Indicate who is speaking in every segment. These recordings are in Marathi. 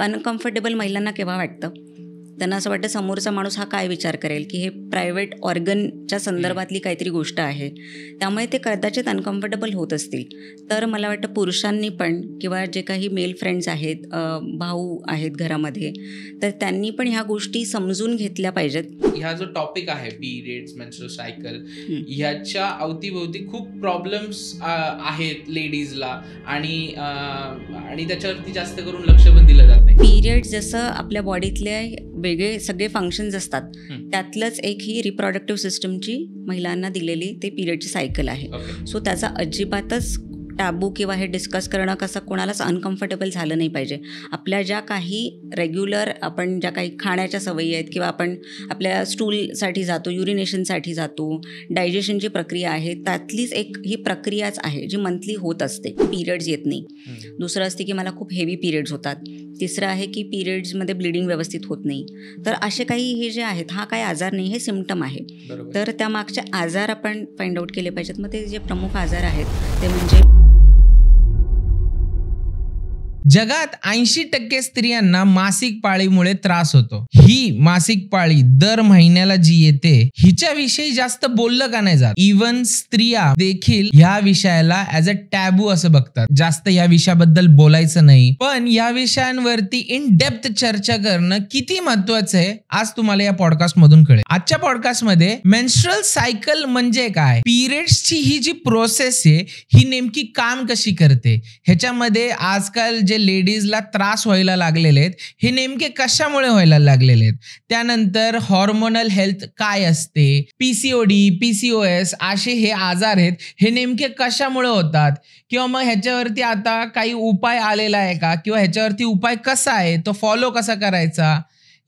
Speaker 1: अनकम्फर्टेबल महिलांना केव्हा वाटतं? त्यांना असं वाटतं समोरचा माणूस हा काय विचार करेल, की हे प्रायव्हेट ऑर्गनच्या संदर्भातली काहीतरी गोष्ट आहे, त्यामुळे ते कदाचित अनकम्फर्टेबल होत असतील. तर मला वाटतं पुरुषांनी पण किंवा जे काही मेल फ्रेंड्स आहेत, भाऊ आहेत घरामध्ये, तर त्यांनी पण ह्या गोष्टी समजून घेतल्या पाहिजेत.
Speaker 2: ह्या जो टॉपिक आहे पीरियड्स, मेन्स्ट्रुअल सायकल, ह्याच्या अवतीभोवती खूप प्रॉब्लेम्स आहेत लेडीजला आणि त्याच्यावरती जास्त करून लक्ष पण दिलं जात नाही.
Speaker 1: पीरियड जसं आपल्या बॉडीतले वेगळे सगळे फंक्शन्स असतात, त्यातलंच एक ही रिप्रोडक्टिव्ह सिस्टमची महिलांना दिलेली ते पीरियडची सायकल आहे. सो त्याचा अजिबातच टॅबू किंवा हे डिस्कस करणं कसं कोणालाच अनकम्फर्टेबल झालं नाही पाहिजे. आपल्या ज्या काही रेग्युलर आपण ज्या काही खाण्याच्या सवयी आहेत किंवा आपण आपल्या स्टूलसाठी जातो, युरिनेशनसाठी जातो, डायजेशनची प्रक्रिया आहे, त्यातलीच एक ही प्रक्रियाच आहे जी मंथली होत असते. पीरियड्स येत नाही. दुसरं असते की मला खूप हेवी पीरियड्स होतात. तिसरं आहे की पीरियड्समध्ये ब्लिडिंग व्यवस्थित होत नाही. तर असे काही हे जे आहेत, हा काही आजार नाही, हे सिम्पटम आहे. तर त्यामागचे आजार आपण फाइंड आउट केले पाहिजेत. मग ते जे प्रमुख आजार आहेत ते म्हणजे
Speaker 3: जगात 80% स्त्रियांना मासिक पाळीमुळे त्रास होतो. ही मासिक पाळी दर महिन्याला जी येते हिच्याविषयी जास्त बोललं का नाही जात. इव्हन स्त्रिया देखील ह्या विषयाला ऍज अ टॅबू असं बघतात. जास्त या विषयाबद्दल बोलायचं नाही. पण या विषयांवरती इन डेप्थ चर्चा करणं किती महत्वाचं आहे आज तुम्हाला या पॉडकास्ट मधून कळेल. आजच्या पॉडकास्ट मध्ये मेन्स्ट्रुअल सायकल म्हणजे काय, पीरियड्सची ही जी प्रोसेस आहे ही नेमकी काम कशी करते, ह्याच्यामध्ये आजकाल जे लेडीजला त्रास व्हायला लागलेले आहेत हे नेमके कशामुळे व्हायला लागलेले आहेत, त्यानंतर हॉर्मोनल हेल्थ काय असते, PCOD, PCOS असे हे आजार आहेत हे नेमके कशामुळे होतात, किंवा मग ह्याच्यावरती आता काही उपाय आलेला आहे का, किंवा ह्याच्यावरती उपाय कसा आहे, तो फॉलो कसा करायचा,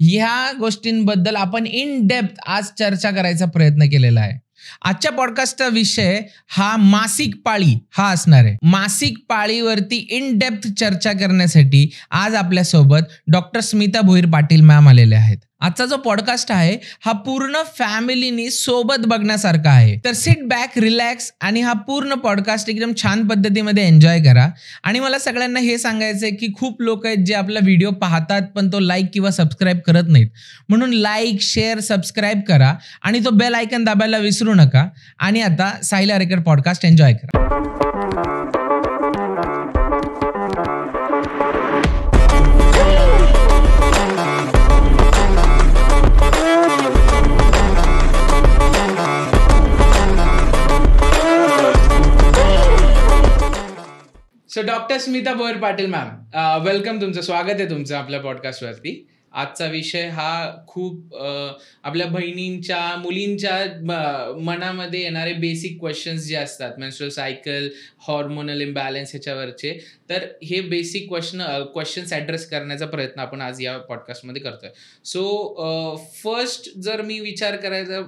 Speaker 3: ह्या गोष्टींबद्दल आपण इन डेप्थ आज चर्चा करायचा प्रयत्न केलेला आहे. आजच्या पॉडकास्टचा विषय हा मासिक पाळी हा असणार आहे. मासिक पाळीवरती इन डेप्थ चर्चा करण्यासाठी आज आपल्यासोबत डॉक्टर स्मिता भोईर पाटील मॅम आलेले आहेत. आजचा जो पॉडकास्ट आहे हा पूर्ण फॅमिलीनी सोबत बघण्यासारखा आहे. तर सिट बॅक, रिलॅक्स आणि हा पूर्ण पॉडकास्ट एकदम छान पद्धतीमध्ये एन्जॉय करा. आणि मला सगळ्यांना हे सांगायचं आहे की खूप लोक आहेत जे आपला व्हिडिओ पाहतात पण तो लाईक किंवा सबस्क्राईब करत नाहीत. म्हणून लाईक, शेअर, सबस्क्राईब करा आणि तो बेल आयकन दाबायला विसरू नका. आणि आता साहिला रेकॉर्ड पॉडकास्ट एन्जॉय करा.
Speaker 2: So doctor Smita Bhoir Patil ma'am, welcome. तुमचं स्वागत आहे तुमचं आपल्या पॉडकास्टवरती. आजचा विषय हा खूप आपल्या बहिणींच्या, मुलींच्या मनामध्ये येणारे बेसिक क्वेश्चन्स जे असतात, मेन्स्ट्रुअल सायकल, हॉर्मोनल इम्बॅलन्स ह्याच्यावरचे, तर हे बेसिक क्वेश्चन्स ॲड्रेस करण्याचा प्रयत्न आपण आज या पॉडकास्टमध्ये करतोय. सो फर्स्ट जर मी विचार करायचा,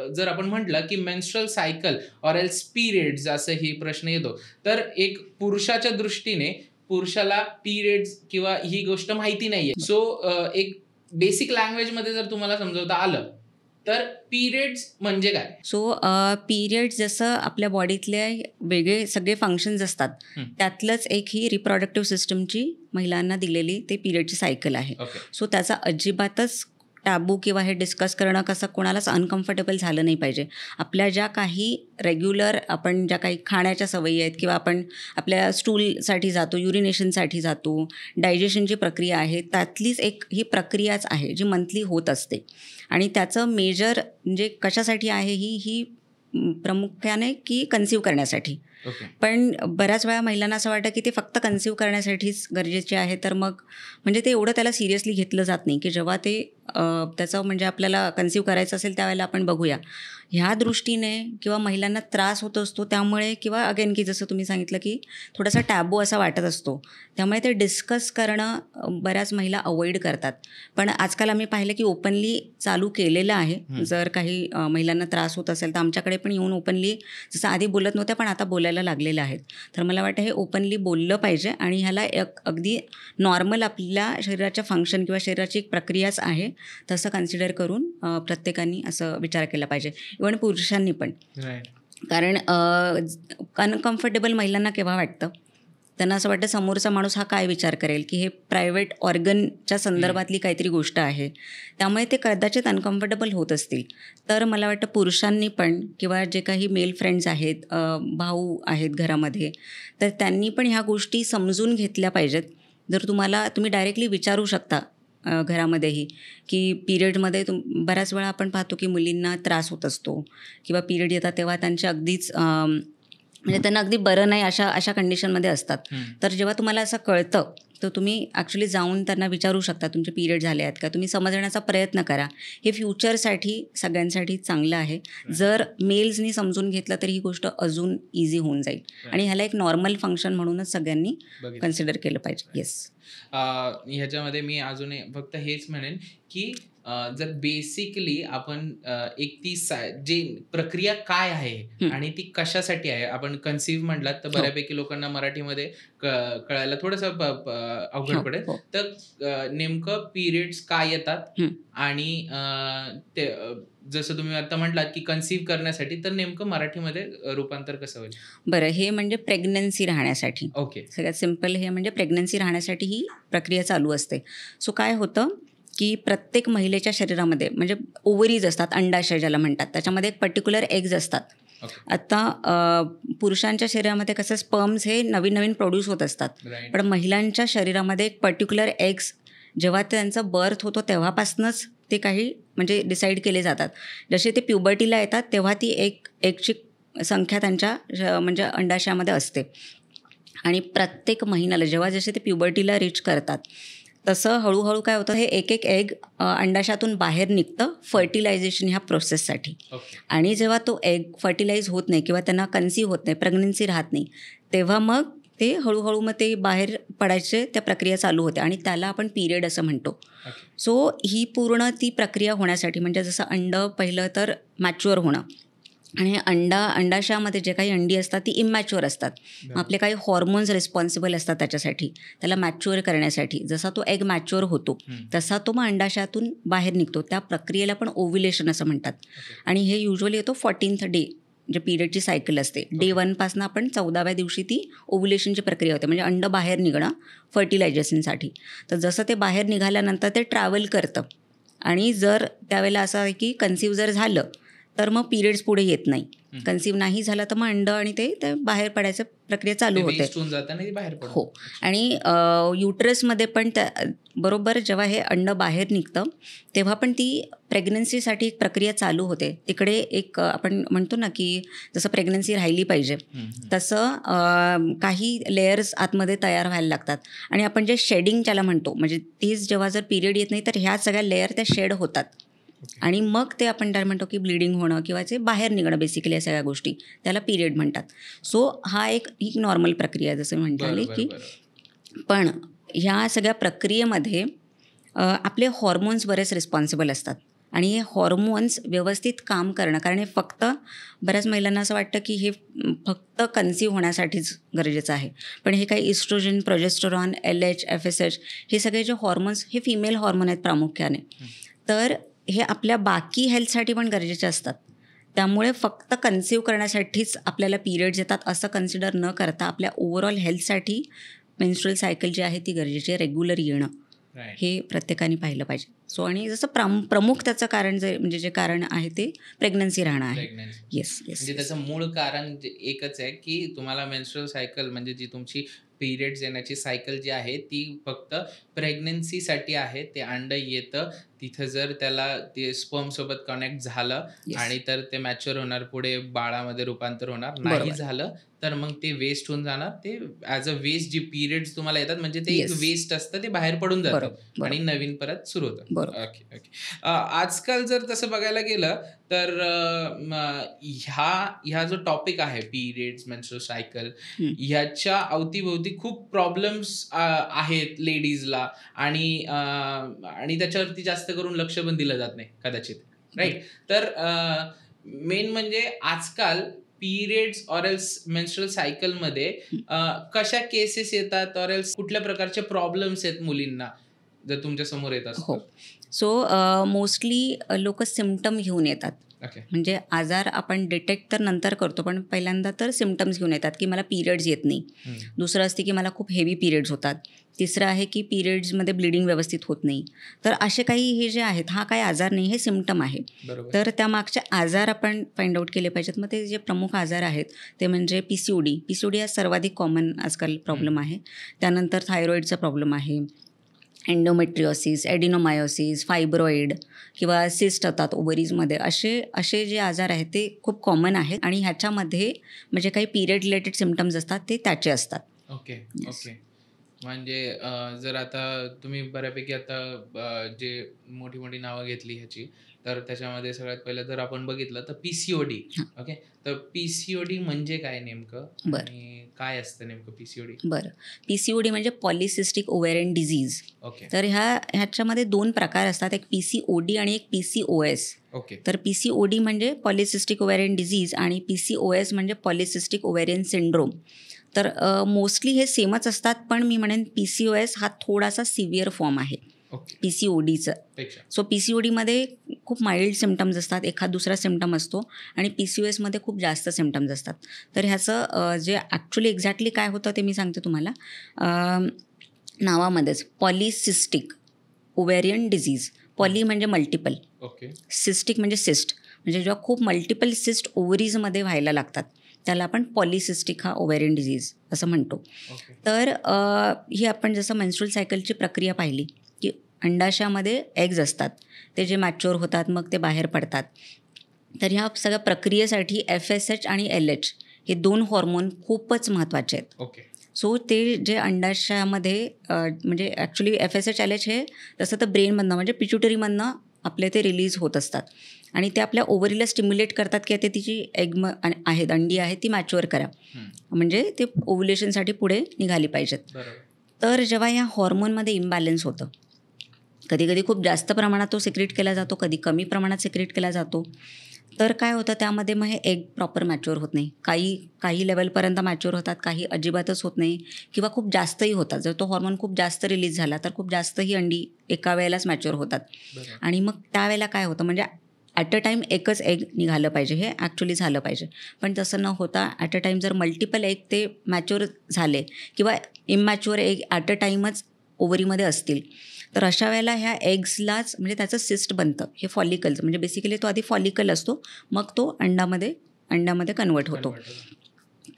Speaker 2: जर आपण म्हटलं की menstrual cycle or else periods असं ही प्रश्न येतो, तर एक पुरुषाच्या दृष्टीने पुरुषाला पीरियड्स किंवा ही गोष्ट माहिती नाहीये. सो एक बेसिक लँग्वेज मध्ये जर तुम्हाला समजवता आलं तर पीरियड्स म्हणजे काय?
Speaker 1: सो पीरियड जसं आपल्या बॉडीतले वेगळे सगळे फंक्शन्स असतात, त्यातलंच एक ही रिप्रोडक्टिव्ह सिस्टमची महिलांना दिलेली ते पीरियडची सायकल आहे. सो त्याचा अजिबातच टॅबू किंवा हे डिस्कस करणं कसं कोणालाच अनकम्फर्टेबल झालं नाही पाहिजे. आपल्या ज्या काही रेग्युलर आपण ज्या काही खाण्याच्या सवयी आहेत किंवा आपण आपल्या स्टूलसाठी जातो, युरिनेशनसाठी जातो, डायजेशनची प्रक्रिया आहे, त्यातलीच एक ही प्रक्रियाच आहे जी मंथली होत असते. आणि त्याचं मेजर म्हणजे कशासाठी आहे ही प्रामुख्याने की कन्सीव्ह करण्यासाठी. पण बऱ्याच वेळा महिलांना असं वाटतं की ते फक्त कन्सीव्ह करण्यासाठीच गरजेचे आहे, तर मग म्हणजे ते एवढं त्याला सिरियसली घेतलं जात नाही की जेव्हा ते त्याचं म्हणजे आपल्याला कन्सीव्ह करायचं असेल त्यावेळेला आपण बघूया. ह्या दृष्टीने किंवा महिलांना त्रास होत असतो त्यामुळे, किंवा अगेन की जसं तुम्ही सांगितलं की थोडासा टॅबू असा वाटत असतो, त्यामुळे ते डिस्कस करणं बऱ्याच महिला अवॉइड करतात. पण आजकाल आम्ही पाहिलं की ओपनली चालू केलेलं आहे. जर काही महिलांना त्रास होत असेल तर आमच्याकडे पण येऊन ओपनली, जसं आधी बोलत नव्हत्या पण आता बोलायला लागलेलं आहेत. तर मला वाटतं हे ओपनली बोललं पाहिजे आणि ह्याला एक अगदी नॉर्मल आपल्या शरीराच्या फंक्शन किंवा शरीराची एक प्रक्रियाच आहे तसं कन्सिडर करून प्रत्येकाने असं विचार केला पाहिजे, इव्हन पुरुषांनी पण. कारण अनकम्फर्टेबल महिलांना केव्हा वाटतं? त्यांना असं वाटतं समोरचा माणूस हा काय विचार करेल, की हे प्रायव्हेट ऑर्गनच्या संदर्भातली काहीतरी गोष्ट आहे, त्यामुळे ते कदाचित अनकम्फर्टेबल होत असतील. तर मला वाटतं पुरुषांनी पण किंवा जे काही मेल फ्रेंड्स आहेत, भाऊ आहेत घरामध्ये, तर त्यांनी पण ह्या गोष्टी समजून घेतल्या पाहिजेत. जर तुम्ही डायरेक्टली विचारू शकता घरामध्येही, की पिरियडमध्ये बऱ्याच वेळा आपण पाहतो की मुलींना त्रास होत असतो किंवा पिरियड येतात तेव्हा त्यांच्या अगदीच म्हणजे त्यांना अगदी बरं नाही अशा कंडिशनमध्ये असतात. तर जेव्हा तुम्हाला असं कळतं तर तुम्ही ॲक्च्युली जाऊन त्यांना विचारू शकता तुमचे पिरियड झाले आहेत का, तुम्ही समजण्याचा प्रयत्न करा. हे फ्युचरसाठी सगळ्यांसाठी चांगलं आहे. जर मेल्सनी समजून घेतलं तर ही गोष्ट अजून इझी होऊन जाईल आणि ह्याला एक नॉर्मल फंक्शन म्हणूनच सगळ्यांनी कन्सिडर केलं पाहिजे. येस.
Speaker 2: ह्याच्यामध्ये मी अजून फक्त हेच म्हणेन की जर बेसिकली आपण एक ती जे प्रक्रिया काय आहे आणि ती कशासाठी आहे, आपण कन्सिव्ह म्हटलात तर बऱ्यापैकी लोकांना मराठीमध्ये कळायला थोडंसं अवघड पडेल. तर नेमकं पिरियड्स काय येतात आणि ते जसं तुम्ही आता म्हटलात की कन्सिव्ह करण्यासाठी, तर नेमकं मराठीमध्ये रूपांतर कसं होईल?
Speaker 1: बरं, हे म्हणजे प्रेग्नन्सी राहण्यासाठी.
Speaker 2: ओके.
Speaker 1: सगळ्यात सिम्पल हे म्हणजे प्रेग्नन्सी राहण्यासाठी ही प्रक्रिया चालू असते. सो काय होतं की प्रत्येक महिलेच्या शरीरामध्ये म्हणजे ओव्हरीज असतात, अंडाशय ज्याला म्हणतात, त्याच्यामध्ये एक पर्टिक्युलर एग्ज असतात. आता पुरुषांच्या शरीरामध्ये कसं स्पर्म्स हे नवीन नवीन प्रोड्यूस होत असतात, पण महिलांच्या शरीरामध्ये एक पर्टिक्युलर एग्ज जेव्हा त्यांचं बर्थ होतो तेव्हापासूनच ते काही म्हणजे डिसाईड केले जातात. जसे ते प्युबर्टीला येतात तेव्हा ती एकची संख्या त्यांच्या म्हणजे अंडाशयामध्ये असते आणि प्रत्येक महिन्याला जेव्हा जसे ते प्युबर्टीला रीच करतात तसं हळूहळू काय होतं, हे एक एग अंडाशयातून बाहेर निघतं फर्टिलायझेशन ह्या प्रोसेससाठी. आणि जेव्हा तो एग फर्टिलाइज होत नाही किंवा त्यांना कन्सीव्ह होत नाही, प्रेग्नन्सी राहत नाही, तेव्हा मग ते हळूहळू मग ते बाहेर पडायचे त्या प्रक्रिया चालू होते आणि त्याला आपण पिरियड असं म्हणतो. सो ही पूर्ण ती प्रक्रिया होण्यासाठी म्हणजे जसं अंड पहिलं तर मॅच्युअर होणं आणि अंडाशयामध्ये जे काही अंडी असतात ती इमॅच्युअर असतात. आपले काही हॉर्मोन्स रिस्पॉन्सिबल असतात त्याच्यासाठी, त्याला मॅच्युअर करण्यासाठी. जसा तो एग मॅच्युअर होतो तसा तो मग अंडाशयातून बाहेर निघतो. त्या प्रक्रियेला पण ओव्युलेशन असं म्हणतात. आणि हे युजली येतो 14th डे, जे पिरियडची सायकल असते. डे 1 आपण 14व्या दिवशी ती ओव्युलेशनची प्रक्रिया होते, म्हणजे अंड बाहेर निघणं फर्टिलायझेशनसाठी. तर जसं ते बाहेर निघाल्यानंतर ते ट्रॅव्हल करतं आणि जर त्यावेळेला असं आहे की कन्सिव्ह जर झालं तर मग पिरियड्स पुढे येत नाही. कन्सिव्ह नाही झाला तर मग अंड आणि ते बाहेर पडायचं प्रक्रिया चालू होते. हो. आणि युटरसमध्ये पण बरोबर जेव्हा हे अंड बाहेर निघतं तेव्हा पण ती प्रेग्नन्सीसाठी एक प्रक्रिया चालू होते. तिकडे एक आपण म्हणतो ना की जसं प्रेग्नन्सी राहिली पाहिजे तसं काही लेयर्स आतमध्ये तयार व्हायला लागतात आणि आपण जे शेडिंग त्याला म्हणतो, म्हणजे तीच जेव्हा जर पिरियड येत नाही तर ह्या सगळ्या लेयर त्या शेड होतात आणि मग ते आपण त्याला म्हणतो की ब्लिडिंग होणं किंवा ते बाहेर निघणं, बेसिकली या सगळ्या गोष्टी त्याला पिरियड म्हणतात. सो हा एक नॉर्मल प्रक्रिया जसं म्हटलं की, पण ह्या सगळ्या प्रक्रियेमध्ये आपले हॉर्मोन्स बरेच रिस्पॉन्सिबल असतात आणि हे हॉर्मोन्स व्यवस्थित काम करणं, कारण हे फक्त बऱ्याच महिलांना असं वाटतं की हे फक्त कन्सीव्ह होण्यासाठीच गरजेचं आहे, पण हे काही इस्ट्रोजन, प्रोजेस्टेरॉन, LH, FSH हे सगळे जे हॉर्मोन्स हे फिमेल हॉर्मोन आहेत प्रामुख्याने, तर हे आपल्या बाकी हेल्थसाठी पण गरजेचे असतात. त्यामुळे फक्त कन्सीव्ह करण्यासाठीच आपल्याला पिरियड्स येतात असं कन्सिडर न करता आपल्या ओव्हरऑल हेल्थसाठी मेन्स्ट्रुअल सायकल जी आहे ती गरजेची आहे, रेग्युलर येणं हे प्रत्येकाने पाहिलं पाहिजे. सो आणि जसं प्रमुख त्याचं कारण म्हणजे जे कारण आहे ते प्रेग्नन्सी राहणं आहे. येस.
Speaker 2: म्हणजे त्याचं मूळ कारण एकच आहे की तुम्हाला मेन्स्ट्रुअल सायकल म्हणजे जी तुमची पिरियड्स येण्याची सायकल जी आहे ती फक्त प्रेग्नन्सीसाठी आहे. ते अंड येतं तिथं, जर त्याला ते स्पर्म सोबत कनेक्ट झालं आणि तर ते मॅच्युअर होणार, पुढे बाळामध्ये रूपांतर होणार. नाही झालं तर मग ते वेस्ट होऊन जाणार. ते ॲज अ वेस्ट जी पिरियड्स तुम्हाला येतात म्हणजे ते एक वेस्ट असतं, ते बाहेर पडून जातं आणि नवीन परत सुरू होतं. ओके. आजकाल जर तसं बघायला गेलं तर ह्या जो टॉपिक आहे पिरियड्स, मेन्स्ट्रुअल सायकल, ह्याच्या अवतीभोवती खूप प्रॉब्लेम्स आहेत लेडीजला आणि त्याच्यावरती जास्त करून लक्ष पण दिलं जात नाही कदाचित, राईट? तर मेन म्हणजे आजकाल पिरियड्स ऑर एल्स मेन्स्ट्रुअल सायकलमध्ये कशा केसेस येतात ऑर एल्स कुठल्या प्रकारचे प्रॉब्लेम्स आहेत मुलींना जर तुमच्या समोर येत असतात?
Speaker 1: सो मोस्टली लोक सिम्पटम घेऊन येतात म्हणजे आजार आपण डिटेक्ट तर नंतर करतो, पण पहिल्यांदा तर सिम्पटम्स घेऊन येतात की मला पिरियड्स येत नाही, दुसरं असते की मला खूप हेवी पिरियड्स होतात, तिसरं आहे की पिरियड्समध्ये ब्लिडिंग व्यवस्थित होत नाही. तर असे काही हे जे आहेत, हा काही आजार नाही, हे सिम्पटम आहे. तर त्यामागचे आजार आपण फाइंड आउट केले पाहिजेत. मग ते जे प्रमुख आजार आहेत ते म्हणजे PCOD हा सर्वाधिक कॉमन आजकाल प्रॉब्लेम आहे. त्यानंतर थायरॉईडचा प्रॉब्लेम आहे, एंडोमेट्रिओसिस, एडिनोमायोसिस, फायब्रॉईड किंवा सिस्ट होतात ओव्हरीजमध्ये, असे जे आजार आहेत ते खूप कॉमन आहेत आणि ह्याच्यामध्ये म्हणजे काही पिरियड रिलेटेड सिम्पटम्स असतात ते त्याचे असतात.
Speaker 2: ओके. म्हणजे जर आता तुम्ही बऱ्यापैकी आता जे मोठी मोठी नावं घेतली ह्याची, तर त्याच्यामध्ये सगळ्यात पहिलं जर आपण बघितलं तर PCOD. ओके, तर PCOD म्हणजे काय नेमकं आणि काय असतं नेमकं PCOD?
Speaker 1: बरं, PCOD म्हणजे पॉलिसिस्टिक ओव्हेरियन डिझीज.
Speaker 2: ओके.
Speaker 1: तर ह्याच्यामध्ये 2 प्रकार असतात, एक PCOD आणि एक PCOS.
Speaker 2: ओके.
Speaker 1: तर PCOD म्हणजे पॉलिसिस्टिक ओव्हेरियन डिझीज आणि PCOS म्हणजे पॉलिसिस्टिक ओव्हेरियन सिंड्रोम. तर मोस्टली हे सेमच असतात, पण मी म्हणेन PCOS हा थोडासा सिव्हिअर फॉर्म आहे PCODचं. सो PCODमध्ये खूप माइल्ड सिम्पटम्स असतात, एखाद दुसरा सिम्पटम असतो, आणि PCOSमध्ये खूप जास्त सिम्पटम्स असतात. तर ह्याचं जे ॲक्च्युली एक्झॅक्टली काय होतं ते मी सांगते तुम्हाला. नावामध्येच पॉलिसिस्टिक ओव्हेरियन डिझीज, पॉली म्हणजे मल्टिपल, सिस्टिक म्हणजे सिस्ट, म्हणजे जेव्हा खूप मल्टिपल सिस्ट ओव्हरीजमध्ये व्हायला लागतात त्याला आपण पॉलिसिस्टिक हा ओव्हेरियन डिझीज असं म्हणतो. तर ही आपण जसं मेन्स्ट्रुअल सायकलची प्रक्रिया पाहिली की अंडाशयामध्ये एग्ज असतात, ते जे मॅच्युअर होतात मग ते बाहेर पडतात. तर ह्या सगळ्या प्रक्रियेसाठी FSH आणि LH हे 2 हॉर्मोन खूपच महत्त्वाचे आहेत. सो ते जे अंडाशयामध्ये म्हणजे ॲक्च्युली FSH LH हे तसं तर ब्रेनमधनं म्हणजे पिट्युटरीमधनं आपले ते रिलीज होत असतात आणि ते आपल्या ओव्हरीला स्टिम्युलेट करतात की आता तिची एग आहेत, अंडी आहे, ती मॅच्युअर करा, म्हणजे ते ओव्ह्युलेशनसाठी पुढे निघाली पाहिजेत. तर जेव्हा या हॉर्मोनमध्ये इम्बॅलन्स होतं, कधी कधी खूप जास्त प्रमाणात तो सिक्रेट केला जातो, कधी कमी प्रमाणात सिक्रेट केला जातो, तर काय होतं त्यामध्ये मग हे एग प्रॉपर मॅच्युअर होत नाही. काही लेवलपर्यंत मॅच्युअर होतात, काही अजिबातच होत नाही किंवा खूप जास्तही होतात. जर तो हॉर्मोन खूप जास्त रिलीज झाला तर खूप जास्तही अंडी एका वेळेलाच मॅच्युअर होतात. आणि मग त्यावेळेला काय होतं, म्हणजे ॲट अ टाईम एकच एग निघालं पाहिजे, हे ॲक्च्युली झालं पाहिजे, पण तसं न होता ॲट अ टाईम जर मल्टिपल एग ते मॅच्युअर झाले किंवा इमॅच्युअर एग ॲट अ टाईमच ओव्हरीमध्ये असतील, तर अशा वेळेला ह्या एग्सलाच म्हणजे त्याचं सिस्ट बनतं. हे फॉलिकल्स म्हणजे बेसिकली तो आधी फॉलिकल असतो, मग तो अंड्यामध्ये कन्वर्ट होतो.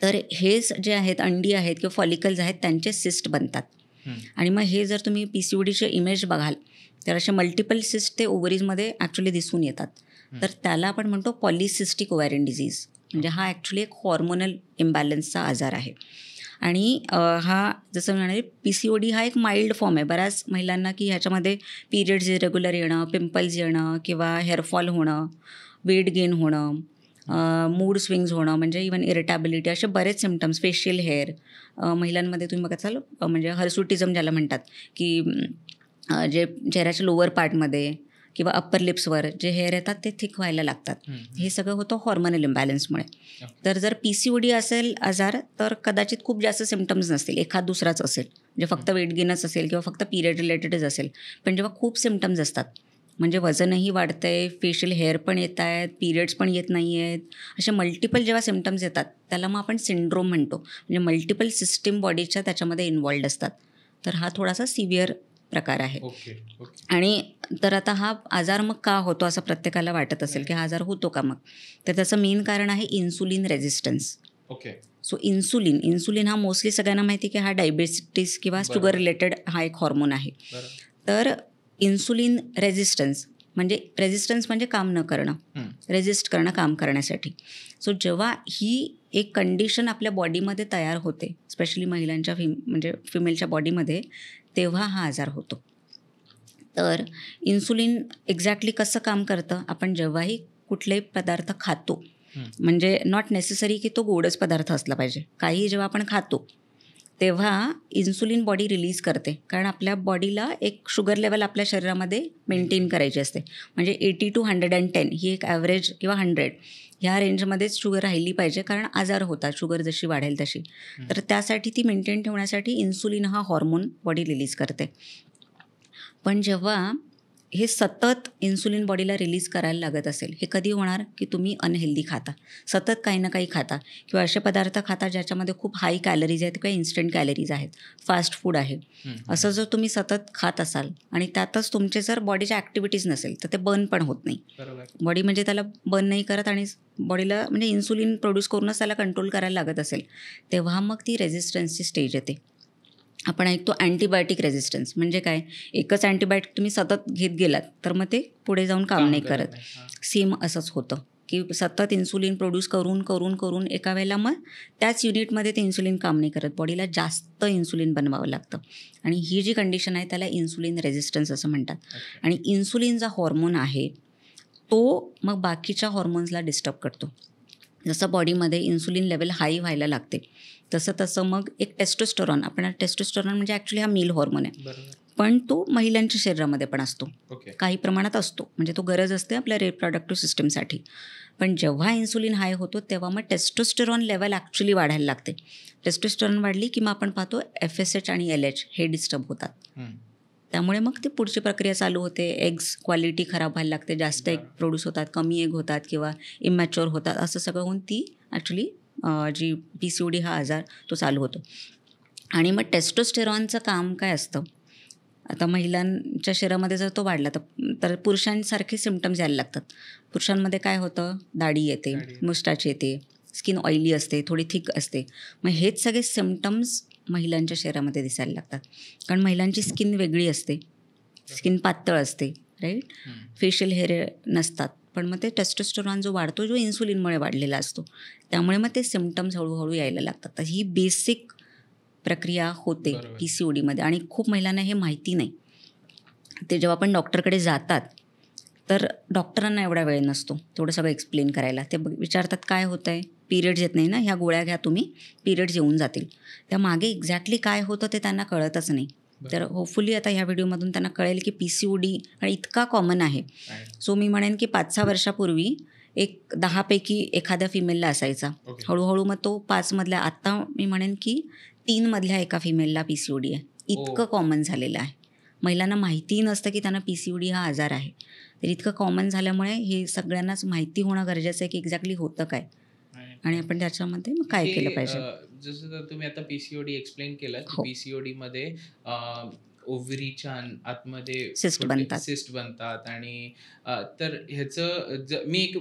Speaker 1: तर हेच जे आहेत अंडी आहेत किंवा फॉलिकल्स आहेत त्यांचे सिस्ट बनतात. आणि मग हे जर तुम्ही PCODचे इमेज बघाल तर असे मल्टिपल सिस्ट ते ओव्हरीजमध्ये ॲक्च्युली दिसून येतात. तर त्याला आपण म्हणतो पॉलिसिस्टिक ओव्हेरियन डिझीज. म्हणजे हा ॲक्च्युली एक हॉर्मोनल इम्बॅलन्सचा आजार आहे. आणि हा जसं मी म्हणाले PCOD हा एक माइल्ड फॉर्म आहे बऱ्याच महिलांना, की ह्याच्यामध्ये पिरियड्स इरेग्युलर येणं, पिंपल्स येणं किंवा हेअरफॉल होणं, वेट गेन होणं, मूड स्विंग्स होणं, म्हणजे इवन इरिटेबिलिटी, असे बरेच सिम्पटम्स, फेशियल हेअर महिलांमध्ये तुम्ही बघाल म्हणजे हर्सुटिझम ज्याला म्हणतात, की जे चेहऱ्याच्या लोअर पार्टमध्ये किंवा अप्पर लिप्सवर जे हेअर येतात ते थिक व्हायला लागतात. हे सगळं होतं हॉर्मोनल इम्बॅलन्समुळे. तर जर PCOD असेल आजार तर कदाचित खूप जास्त सिम्पटम्स नसतील, एखाद दुसराच असेल, म्हणजे फक्त वेट गेनच असेल किंवा फक्त पिरियड रिलेटेडच असेल. पण जेव्हा खूप सिम्पटम्स असतात, म्हणजे वजनही वाढतं आहे, फेशियल हेअर पण येत आहेत, पिरियड्स पण येत नाही आहेत, असे मल्टिपल जेव्हा सिम्पटम्स येतात त्याला मग आपण सिंड्रोम म्हणतो. म्हणजे मल्टिपल सिस्टीम बॉडीच्या त्याच्यामध्ये इन्वॉल्ड असतात. तर हा थोडासा सिव्हिअर प्रकार आहे. आणि तर आता हा आजार मग का होतो असं प्रत्येकाला वाटत असेल की हा आजार होतो का मग, तर त्याचं मेन कारण आहे इन्सुलिन रेझिस्टन्स. सो इन्सुलिन हा मोस्टली सगळ्यांना माहिती की हा डायबिटीस किंवा शुगर रिलेटेड हा एक हॉर्मोन आहे. तर इन्सुलिन रेझिस्टन्स म्हणजे काम न करणं, रेझिस्ट करणं काम करण्यासाठी. सो जेव्हा ही एक कंडिशन आपल्या बॉडीमध्ये तयार होते, स्पेशली महिलांच्या म्हणजे फिमेलच्या बॉडीमध्ये, तेव्हा हा आजार होतो. तर इन्सुलिन एक्झॅक्टली कसं काम करतं, आपण जेव्हाही कुठलेही पदार्थ खातो, म्हणजे नॉट नेसेसरी की तो गोडच पदार्थ असला पाहिजे, काही जेव्हा आपण खातो तेव्हा इन्सुलिन बॉडी रिलीज करते, कारण आपल्या बॉडीला एक शुगर लेवल आपल्या शरीरामध्ये मेंटेन करायची असते. म्हणजे 80 to 110 ही एक ॲव्हरेज किंवा 100 ह्या रेंजमध्येच शुगर राहिली पाहिजे, कारण आजार होतात शुगर जशी वाढेल तशी. तर त्यासाठी ती मेंटेन ठेवण्यासाठी इन्सुलिन हा हॉर्मोन बॉडी रिलीज करते. पण जेव्हा हे सतत इन्सुलिन बॉडीला रिलीज करायला लागत असेल, हे कधी होणार की तुम्ही अनहेल्दी खाता, सतत काही ना काही खाता किंवा असे पदार्थ खाता ज्याच्यामध्ये खूप हाय कॅलरीज आहेत किंवा इन्स्टंट कॅलरीज आहेत, फास्ट फूड आहे. असं जर तुम्ही सतत खात असाल आणि त्यातच तुमचे जर बॉडीच्या ॲक्टिव्हिटीज नसेल तर ते बर्न पण होत नाही. बॉडी म्हणजे त्याला बर्न नाही करत आणि बॉडीला म्हणजे इन्सुलिन प्रोड्यूस करूनच त्याला कंट्रोल करायला लागत असेल, तेव्हा मग ती रेझिस्टन्सची स्टेज येते. आपण ऐकतो अँटीबायोटिक रेझिस्टन्स म्हणजे काय, एकच अँटीबायोटिक तुम्ही सतत घेत गेलात तर मग ते पुढे जाऊन काम नाही करत. सेम असंच होतं की सतत इन्सुलिन प्रोड्यूस करून करून करून एका वेळेला मग त्याच युनिटमध्ये ते इन्सुलिन काम नाही करत, बॉडीला जास्त इन्सुलिन बनवावं लागतं. आणि ही जी कंडिशन आहे त्याला इन्सुलिन रेझिस्टन्स असं म्हणतात. आणि इन्सुलिन जो हॉर्मोन आहे तो मग बाकीच्या हॉर्मोन्सला डिस्टर्ब करतो. जसं बॉडीमध्ये इन्सुलिन लेवल हाय व्हायला लागते तसं तसं मग एक टेस्टोस्टेरॉन, आपण टेस्टोस्टेरॉन म्हणजे ॲक्च्युली हा मेल हॉर्मोन आहे, पण तो महिलांच्या शरीरामध्ये पण असतो, काही प्रमाणात असतो, म्हणजे तो गरज असते आपल्या रिप्रोडक्टिव्ह सिस्टमसाठी. पण जेव्हा इन्सुलिन हाय होतो तेव्हा मग टेस्टोस्टेरॉन लेवल ॲक्च्युली वाढायला लागते. टेस्टोस्टेरॉन वाढली की मग आपण पाहतो FSH आणि LH हे डिस्टर्ब होतात. त्यामुळे मग ती पुढची प्रक्रिया चालू होते, एग्स क्वालिटी खराब व्हायला लागते, जास्त एग प्रोड्यूस होतात, कमी एग होतात किंवा इमॅच्युअर होतात, असं सगळं होऊन ती ॲक्च्युली जी PCOD हा आजार तो चालू होतो. आणि मग टेस्टोस्टेरॉनचं काम काय असतं, आता महिलांच्या शरीरामध्ये जर तो वाढला तर पुरुषांसारखे सिम्पटम्स यायला लागतात. पुरुषांमध्ये काय होतं, दाढी येते, मुस्टाच येते, स्किन ऑइली असते, थोडी थिक असते. मग हेच सगळे सिम्पटम्स महिलांच्या शरीरामध्ये दिसायला लागतात, कारण महिलांची स्किन वेगळी असते, स्किन पातळ असते, राईट, फेशियल हेअर नसतात. पण मग ते टेस्टोस्टेरॉन जो वाढतो, जो इन्सुलिनमुळे वाढलेला असतो, त्यामुळे मग ते सिम्पटम्स हळूहळू यायला लागतात. तर ही बेसिक प्रक्रिया होते PCODमध्ये. आणि खूप महिलांना हे माहिती नाही. ते जेव्हा आपण डॉक्टरकडे जातात तर डॉक्टरांना एवढा वेळ नसतो तेवढं सगळं एक्सप्लेन करायला. ते विचारतात काय होतं आहे, पिरियड्स येत नाही ना, ह्या गोळ्या घ्या तुम्ही, पिरियड्स येऊन जातील. त्या मागे एक्झॅक्टली काय होतं ते त्यांना कळतच नाही. तर होपफुली आता ह्या व्हिडिओमधून त्यांना कळेल की PCOD आणि इतका कॉमन आहे. सो मी म्हणेन की 5-6 वर्षापूर्वी एक 10पैकी एखाद्या फिमेलला असायचा, हळूहळू मग तो 5मधल्या, आत्ता मी म्हणेन की 3मधल्या एका फिमेलला PCOD आहे. इतकं कॉमन झालेलं आहे. महिलांना माहितीही नसतं की त्यांना PCOD हा आजार आहे. तर इतकं कॉमन झाल्यामुळे हे सगळ्यांनाच माहिती होणं गरजेचं आहे की एक्झॅक्टली होतं काय आणि आपण त्याच्यामध्ये मग काय केलं पाहिजे.
Speaker 2: जसं तुम्ही आता PCOD एक्सप्लेन केलं, PCOD मध्ये ओव्हरीच्या आतमध्ये सिस्ट बनतात आणि तर ह्याचं मी एक